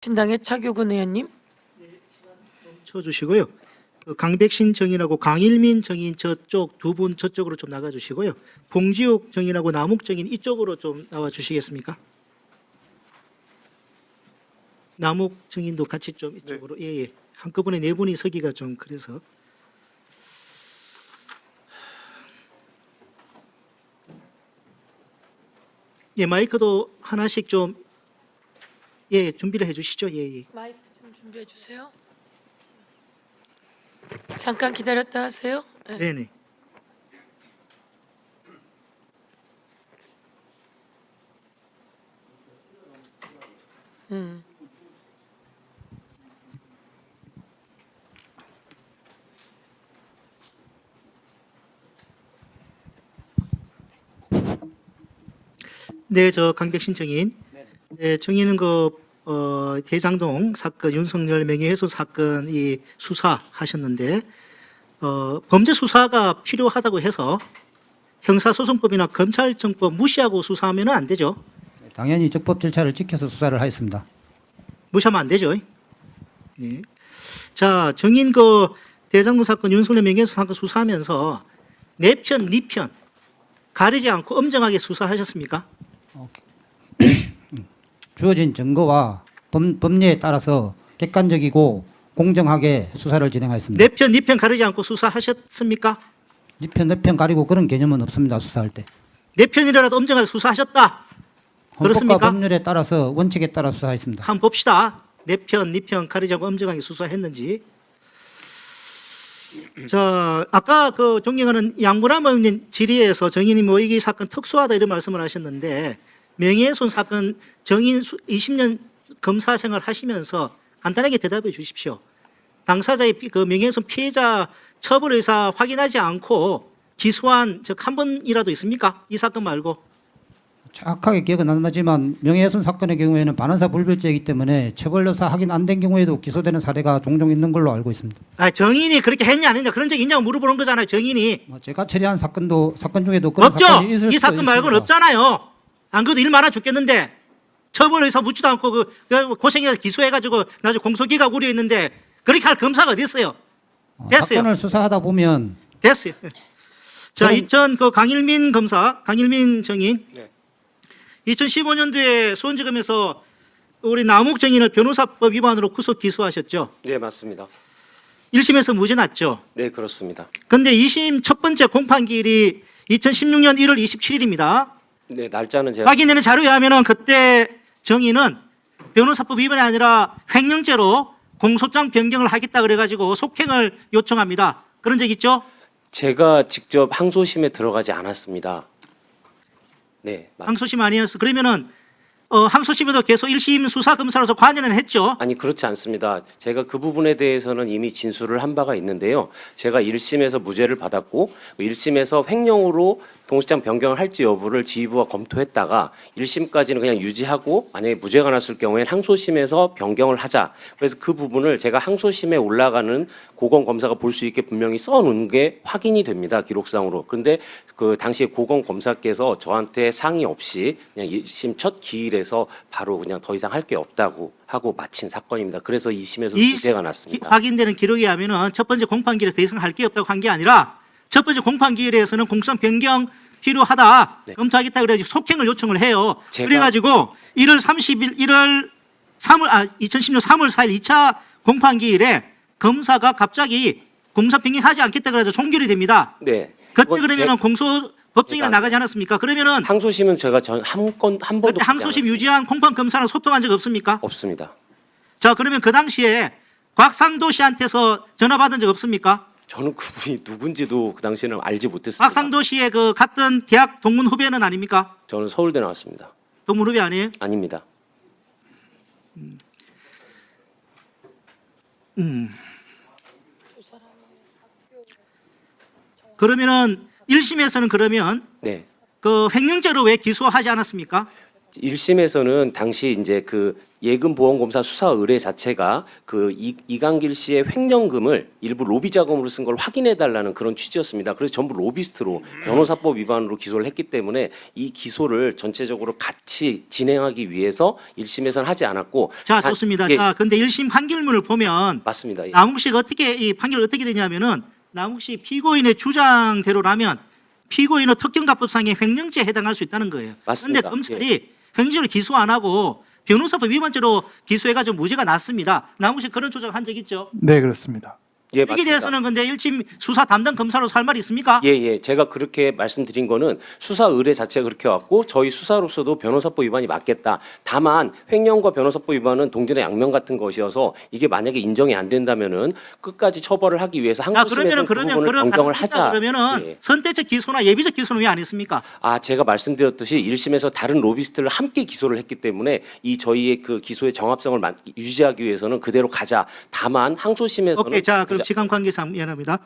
신당의 차교근 의원님. 쳐주시고요. 그 강백신 정인하고 강일민 정인 저쪽 두 분 저쪽으로 좀 나가주시고요. 봉지욱 정인하고 남욱 정인 이쪽으로 좀 나와주시겠습니까? 남욱 정인도 같이 좀 이쪽으로. 예예. 한꺼번에 네 분이 서기가 좀 그래서. 예, 마이크도 하나씩 좀 예, 준비를 해주시죠. 예, 예. 마이크 좀 준비해 주세요. 잠깐 기다렸다 하세요. 네. 네네. 네, 저 강백신 정인. 네, 정인은 대장동 사건 윤석열 명예훼손 사건 이 수사하셨는데 범죄 수사가 필요하다고 해서 형사소송법이나 검찰청법 무시하고 수사하면 안 되죠. 당연히 적법 절차를 지켜서 수사를 하였습니다. 무시하면 안 되죠. 네. 자, 정인 대장동 사건 윤석열 명예훼손 사건 수사하면서 내 편, 네 편 가리지 않고 엄정하게 수사하셨습니까? 주어진 증거와 법리에 따라서 객관적이고 공정하게 수사를 진행하였습니다. 내 편, 네 편 가리지 않고 수사하셨습니까? 내 편 가리고 그런 개념은 없습니다. 수사할 때. 내 편이라도 엄정하게 수사하셨다. 헌법과 그렇습니까? 법률에 따라서 원칙에 따라 수사했습니다. 한번 봅시다. 내 편, 네 편 가리지 않고 엄정하게 수사했는지. 자, 아까 존경하는 양문환 의원님 질의에서 정인이 이 사건 특수하다 이런 말씀을 하셨는데 명예훼손 사건 정인 20년 검사 생활 하시면서 간단하게 대답해 주십시오. 당사자의 명예훼손 피해자 처벌 의사 확인하지 않고 기소한 적 한 번이라도 있습니까? 이 사건 말고. 정확하게 기억은 안 나지만 명예훼손 사건의 경우에는 반환사 불별죄이기 때문에 처벌 의사 확인 안 된 경우에도 기소되는 사례가 종종 있는 걸로 알고 있습니다. 정인이 그렇게 했냐 안 했냐 그런 적 있냐고 물어보는 거잖아요. 정인이. 제가 처리한 사건 중에도 그런 없죠. 사건이 있을 이 수도 사건 말고는 있습니다. 없잖아요. 안 그래도 일 많아 죽겠는데 처벌 의사 묻지도 않고 고생해서 기소해가지고 나중에 공소기각 우려했는데 그렇게 할 검사가 어디 있어요? 됐어요. 사건을 수사하다 보면 됐어요. 자, 강일민 검사, 강일민 정인. 네. 2015년도에 수원지검에서 우리 남욱 정인을 변호사법 위반으로 구속 기소하셨죠. 네, 맞습니다. 1심에서 무죄 났죠. 네, 그렇습니다. 근데 2심 첫 번째 공판기일이 2016년 1월 27일입니다. 네, 날짜는 제가 확인되는 자료에 하면은 그때 정인은 변호사법 위반이 아니라 횡령죄로 공소장 변경을 하겠다 그래가지고 속행을 요청합니다. 그런 적 있죠? 제가 직접 항소심에 들어가지 않았습니다. 네, 항소심 아니었어. 그러면은 항소심에도 계속 1심 수사검사로서 관여는 했죠. 아니 그렇지 않습니다. 제가 그 부분에 대해서는 이미 진술을 한 바가 있는데요. 제가 1심에서 무죄를 받았고 1심에서 횡령으로 공소장 변경을 할지 여부를 지휘부가 검토했다가 1심까지는 그냥 유지하고 만약에 무죄가 났을 경우에는 항소심에서 변경을 하자. 그래서 그 부분을 제가 항소심에 올라가는 고검검사가 볼 수 있게 분명히 써놓은 게 확인이 됩니다. 기록상으로. 그런데 그 당시에 고검검사께서 저한테 상의 없이 그냥 1심 첫 기일에서 바로 그냥 더 이상 할 게 없다고 하고 마친 사건입니다. 그래서 2심에서 무죄가 났습니다. 확인되는 기록에 하면은 첫 번째 공판기일에서 더 이상 할 게 없다고 한 게 아니라 첫 번째 공판기일에서는 공소장 변경 필요하다. 네. 검토하겠다 그래가지고 속행을 요청을 해요. 제가- 그래가지고 2016년 3월 4일 2차 공판기일에 검사가 갑자기 공소장 변경하지 않겠다 그래서 종결이 됩니다. 네. 그때 그건 그러면은 법정이나 제가- 나가지 않았습니까? 그러면은 항소심은 제가 한 번도 그때 항소심 유지한 공판 검사랑 소통한 적 없습니까? 없습니다. 자, 그러면 그 당시에 곽상도 씨한테서 전화 받은 적 없습니까? 저는 그분이 누군지도 그 당시에는 알지 못했습니다. 곽상도 씨의 갔던 대학 동문 후배는 아닙니까? 저는 서울대 나왔습니다. 동문 후배 아니에요? 아닙니다. 그러면은 1심에서는 그러면 네. 횡령죄로 왜 기소하지 않았습니까? 1심에서는 당시 이제 그 예금 보험검사 수사 의뢰 자체가 그 이강길 씨의 횡령금을 일부 로비 자금으로 쓴 걸 확인해 달라는 그런 취지였습니다. 그래서 전부 로비스트로 변호사법 위반으로 기소를 했기 때문에 이 기소를 전체적으로 같이 진행하기 위해서 1심에서는 하지 않았고. 자, 좋습니다. 예, 자, 근데 1심 판결문을 보면 맞습니다. 예. 남욱 씨가 어떻게 이 판결이 어떻게 되냐면은 남욱 씨 피고인의 주장대로라면 피고인은 특경가법상의 횡령죄에 해당할 수 있다는 거예요. 맞습니다. 그런데 검찰이 횡령죄로 기소 안 하고 변호사법 위반죄로 기소해가지고 무죄가 났습니다. 남욱 씨 그런 주장한 적 있죠? 네, 그렇습니다. 예, 여기 맞습니다. 대해서는 근데 1심 수사 담당 검사로서 할 말이 있습니까? 예. 제가 그렇게 말씀드린 거는 수사 의뢰 자체가 그렇게 왔고 저희 수사로서도 변호사법 위반이 맞겠다. 다만 횡령과 변호사법 위반은 동전의 양면 같은 것이어서 이게 만약에 인정이 안 된다면은 끝까지 처벌을 하기 위해서 자, 항소심에서 그 부분을 변경을 하자. 그러면은 예. 선택적 기소나 예비적 기소는 왜 안 했습니까? 제가 말씀드렸듯이 1심에서 다른 로비스트를 함께 기소를 했기 때문에 이 저희의 그 기소의 정합성을 유지하기 위해서는 그대로 가자. 다만 항소심에서는 오케이, 자, 그럼 시간 관계상 미안합니다.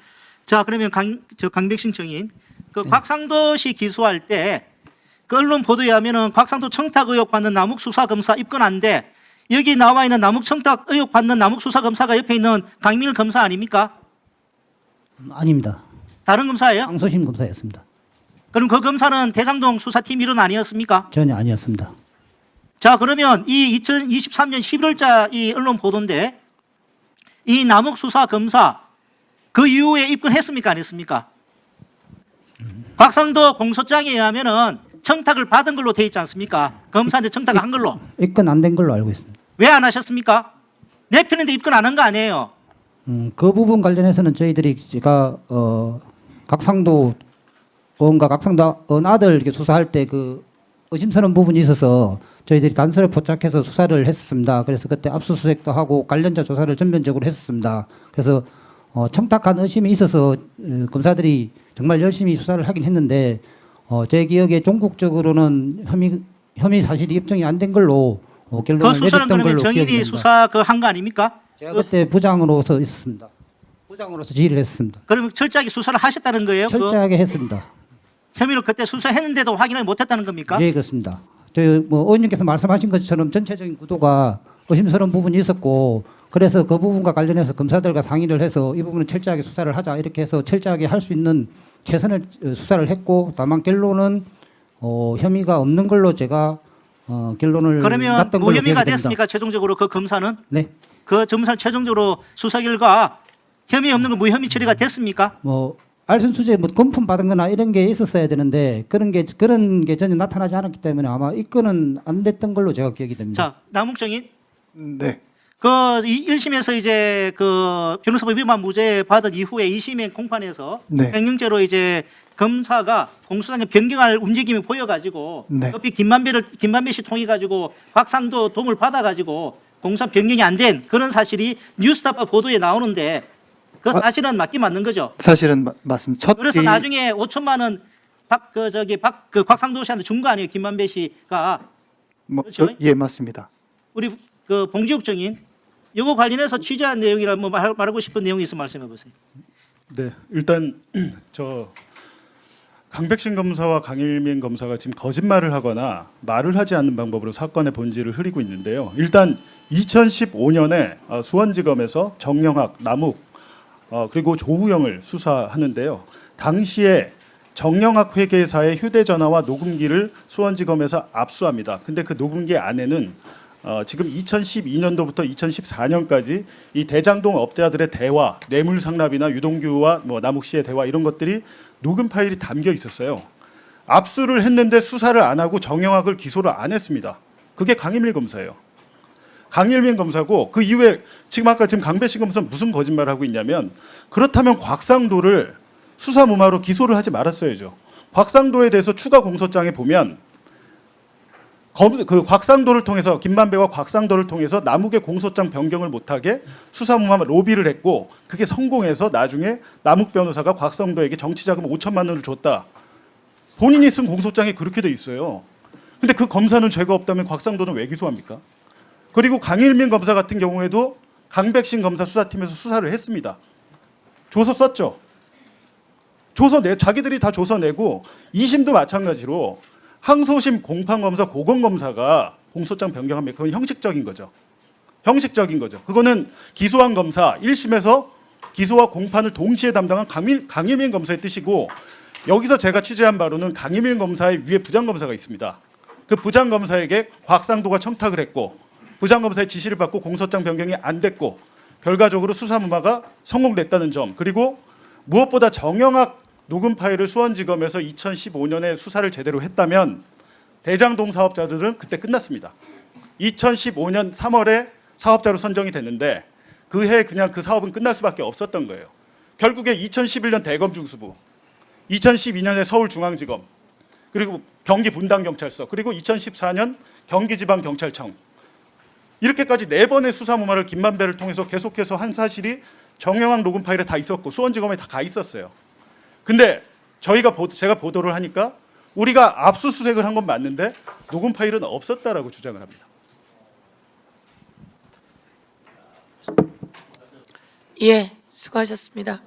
자, 그러면 강백신 정인, 그 곽상도 씨 기소할 때 그 언론 보도에 하면은 곽상도 청탁 의혹 받는 남욱 수사검사 입건한데 여기 나와 있는 남욱 청탁 의혹 받는 남욱 수사검사가 옆에 있는 강민일 검사 아닙니까? 아닙니다. 다른 검사예요? 항소심 검사였습니다. 그럼 그 검사는 대장동 수사팀 일원 아니었습니까? 전혀 아니었습니다. 자, 그러면 이 2023년 11월자 이 언론 보도인데 이 남욱 수사 검사 그 이후에 입건했습니까? 안 했습니까? 곽상도 공소장에 의하면은 청탁을 받은 걸로 돼 있지 않습니까? 검사한테 청탁을 한 걸로. 입건 안 된 걸로 알고 있습니다. 왜 안 하셨습니까? 내 편인데 입건 안 한 거 아니에요? 그 부분 관련해서는 저희들이 제가 각상도 의원과 각상도 의원 아들 이렇게 수사할 때 그 의심스러운 부분이 있어서 저희들이 단서를 포착해서 수사를 했습니다. 그래서 그때 압수수색도 하고 관련자 조사를 전면적으로 했었습니다. 그래서 청탁한 의심이 있어서 검사들이 정말 열심히 수사를 하긴 했는데 제 기억에 종국적으로는 혐의 사실이 입증이 안 된 걸로 결론을 그 수사는 내렸던 그러면 걸로 기억이 정인이 됩니다. 수사 그 한 거 아닙니까? 제가 그때 부장으로서 있었습니다. 부장으로서 지휘를 했습니다. 그러면 철저하게 수사를 하셨다는 거예요? 그 철저하게 했습니다. 혐의를 그때 수사했는데도 확인을 못했다는 겁니까? 예, 그렇습니다. 저희 의원님께서 말씀하신 것처럼 전체적인 구도가 의심스러운 부분이 있었고 그래서 그 부분과 관련해서 검사들과 상의를 해서 이 부분은 철저하게 수사를 하자 이렇게 해서 철저하게 할 수 있는 최선을 수사를 했고 다만 결론은 혐의가 없는 걸로 제가 결론을 그러면 났던 걸로 무혐의가 기억이 됩니다. 됐습니까? 최종적으로 그 검사는? 네, 그 검사는 최종적으로 수사 결과 혐의 없는 거 무혐의 처리가 됐습니까? 알선 수재 금품 받은 거나 이런 게 있었어야 되는데 그런 게 전혀 나타나지 않았기 때문에 아마 입건은 안 됐던 걸로 제가 기억이 됩니다. 자, 남욱정인 네. 그 1심에서 이제 그 변호사법 위반 무죄 받은 이후에 2심의 공판에서 네. 횡령죄로 이제 검사가 공소장에 변경할 움직임이 보여가지고 네. 옆이 김만배 씨 통해 가지고 곽상도 도움을 받아가지고 공소장 변경이 안 된 그런 사실이 뉴스타파 보도에 나오는데 그 사실은 맞긴 맞는 거죠. 사실은 맞습니다. 그래서 나중에 5천만 원 곽상도 씨한테 준 거 아니에요? 김만배 씨가. 그렇죠? 예, 맞습니다. 우리 그 봉지욱 정인 이거 관련해서 취재한 내용이라 뭐 말하고 싶은 내용이 있으면 말씀해 보세요. 네, 일단 저 강백신 검사와 강일민 검사가 지금 거짓말을 하거나 말을 하지 않는 방법으로 사건의 본질을 흐리고 있는데요. 일단 2015년에 수원지검에서 정영학, 남욱 그리고 조우영을 수사하는데요. 당시에 정영학 회계사의 휴대전화와 녹음기를 수원지검에서 압수합니다. 근데 그 녹음기 안에는 지금 2012년도부터 2014년까지 이 대장동 업자들의 대화, 뇌물 상납이나 유동규와 남욱 씨의 대화 이런 것들이 녹음 파일이 담겨 있었어요. 압수를 했는데 수사를 안 하고 정영학을 기소를 안 했습니다. 그게 강일민 검사예요. 강일민 검사고 그 이후에 지금 강백신 검사는 무슨 거짓말을 하고 있냐면 그렇다면 곽상도를 수사 무마로 기소를 하지 말았어야죠. 곽상도에 대해서 추가 공소장에 보면 그 곽상도를 통해서 김만배와 곽상도를 통해서 남욱의 공소장 변경을 못하게 수사 무마 로비를 했고 그게 성공해서 나중에 남욱 변호사가 곽상도에게 정치자금 5천만 원을 줬다. 본인이 쓴 공소장에 그렇게 돼 있어요. 근데 그 검사는 죄가 없다면 곽상도는 왜 기소합니까? 그리고 강일민 검사 같은 경우에도 강백신 검사 수사팀에서 수사를 했습니다. 조서 썼죠. 자기들이 다 조서 내고 2심도 마찬가지로 항소심 공판검사 고검검사가 공소장 변경하면 그건 형식적인 거죠. 형식적인 거죠. 그거는 기소한 검사 1심에서 기소와 공판을 동시에 담당한 강일민 검사의 뜻이고, 여기서 제가 취재한 바로는 강일민 검사의 위에 부장검사가 있습니다. 그 부장검사에게 곽상도가 청탁을 했고 부장검사의 지시를 받고 공소장 변경이 안 됐고 결과적으로 수사무마가 성공됐다는 점, 그리고 무엇보다 정영학 녹음 파일을 수원지검에서 2015년에 수사를 제대로 했다면 대장동 사업자들은 그때 끝났습니다. 2015년 3월에 사업자로 선정이 됐는데 그 해 그냥 그 사업은 끝날 수밖에 없었던 거예요. 결국에 2011년 대검중수부, 2012년에 서울중앙지검, 그리고 경기 분당경찰서, 그리고 2014년 경기지방경찰청, 이렇게까지 4번의 수사무마를 김만배를 통해서 계속해서 한 사실이 정영학 녹음 파일에 다 있었고 수원지검에 다 가 있었어요. 근데 제가 보도를 하니까 우리가 압수수색을 한 건 맞는데 녹음 파일은 없었다라고 주장을 합니다. 예, 수고하셨습니다.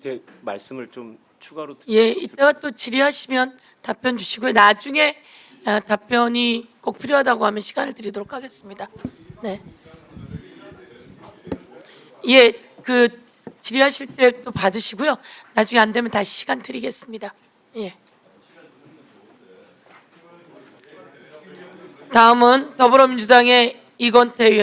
제 말씀을 좀 추가로 예, 이따가 또 질의하시면 답변 주시고요. 나중에 답변이 꼭 필요하다고 하면 시간을 드리도록 하겠습니다. 네. 예, 그 질의하실 때 또 받으시고요. 나중에 안 되면 다시 시간 드리겠습니다. 예. 다음은 더불어민주당의 이건태 의원.